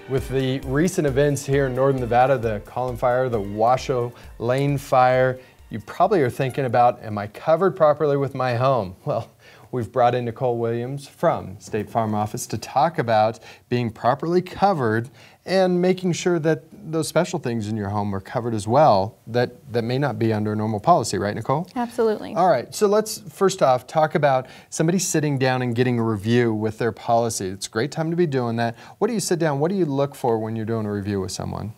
With the recent events here in northern Nevada, the Collin Fire, the Washoe Lane Fire, you probably are thinking about, am I covered properly with my home? Well, we've brought in Nicole Williams from State Farm office to talk about being properly covered and making sure that those special things in your home are covered as well that may not be under a normal policy, right, Nicole? Absolutely. All right, so let's first off talk about somebody sitting down and getting a review with their policy. It's a great time to be doing that. What do you sit down, what do you look for when you're doing a review with someone?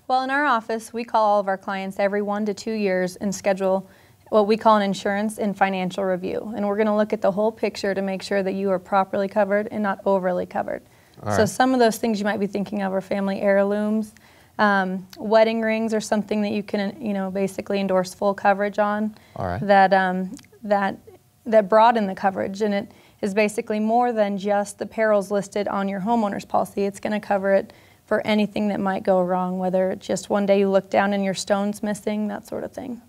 Well, in our office, we call all of our clients every 1 to 2 years and schedule what we call an insurance and financial review. And we're going to look at the whole picture to make sure that you are properly covered and not overly covered. So some of those things you might be thinking of are family heirlooms, wedding rings are something that you can, basically endorse full coverage on. That broaden the coverage, and it is basically more than just the perils listed on your homeowner's policy. It's going to cover it for anything that might go wrong, whether it's just one day you look down and your stone's missing, that sort of thing.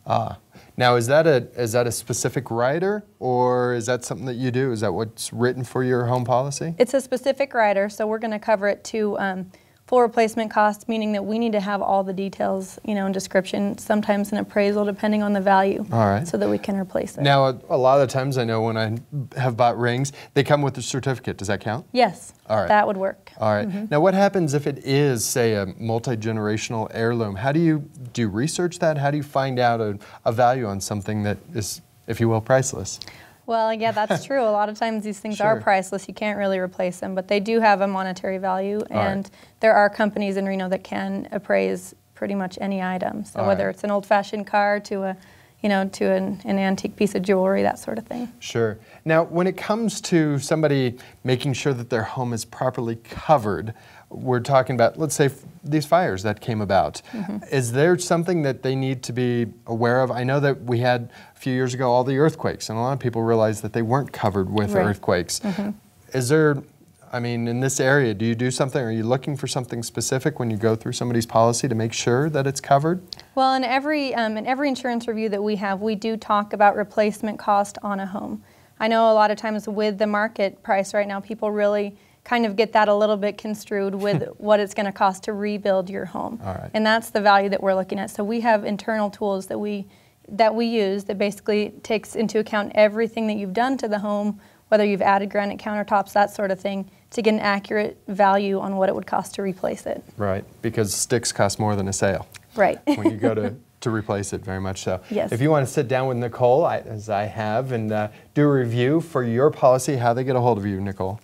Now is that a specific rider, or is that something that you do? Is that what's written for your home policy? It's a specific rider, so we're going to cover it to full replacement cost, meaning that we need to have all the details, and description, sometimes an appraisal depending on the value, so that we can replace it. Now, a lot of times I know when I have bought rings, they come with a certificate. Does that count? Yes, that would work. All right. Now, what happens if it is, say, a multi-generational heirloom? How do you research that? How do you find out a value on something that is, if you will, priceless? Well, yeah, that's true. A lot of times these things are priceless. You can't really replace them, but they do have a monetary value, and there are companies in Reno that can appraise pretty much any item. So whether it's an old-fashioned car to a, to an antique piece of jewelry, that sort of thing. Sure. Now, when it comes to somebody making sure that their home is properly covered, we're talking about, let's say, these fires that came about. Is there something that they need to be aware of? I know that we had a few years ago all the earthquakes, and a lot of people realized that they weren't covered with earthquakes. Is there, in this area, do you do something? Are you looking for something specific when you go through somebody's policy to make sure that it's covered? Well, in every insurance review that we have, we do talk about replacement cost on a home. I know a lot of times with the market price right now, people really kind of get that a little bit construed with what it's going to cost to rebuild your home. And that's the value that we're looking at. So we have internal tools that we use that basically takes into account everything that you've done to the home, whether you've added granite countertops, that sort of thing, to get an accurate value on what it would cost to replace it. Right, because sticks cost more than a sale. Right. When you go to replace it, very much so. Yes. If you want to sit down with Nicole, as I have, and do a review for your policy, how they get a hold of you, Nicole?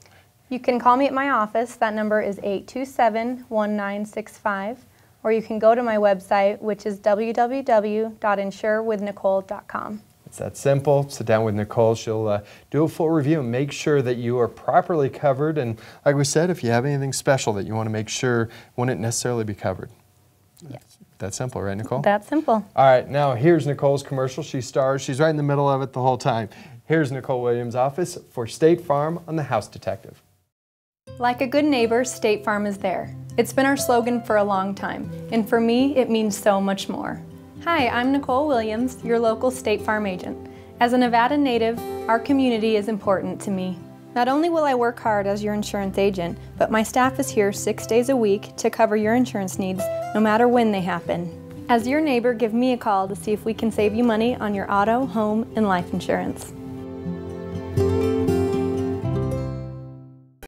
You can call me at my office. That number is 827-1965. Or you can go to my website, which is www.insurewithnicole.com. It's that simple. Sit down with Nicole. She'll do a full review and make sure that you are properly covered. And like we said, if you have anything special that you want to make sure wouldn't necessarily be covered. Yes. That's simple, right, Nicole? That's simple. All right, now here's Nicole's commercial. She stars. She's right in the middle of it the whole time. Here's Nicole Williams' office for State Farm on the House Detective. Like a good neighbor, State Farm is there. It's been our slogan for a long time, and for me, it means so much more. Hi, I'm Nicole Williams, your local State Farm agent. As a Nevada native, our community is important to me. Not only will I work hard as your insurance agent, but my staff is here 6 days a week to cover your insurance needs, no matter when they happen. As your neighbor, give me a call to see if we can save you money on your auto, home, and life insurance.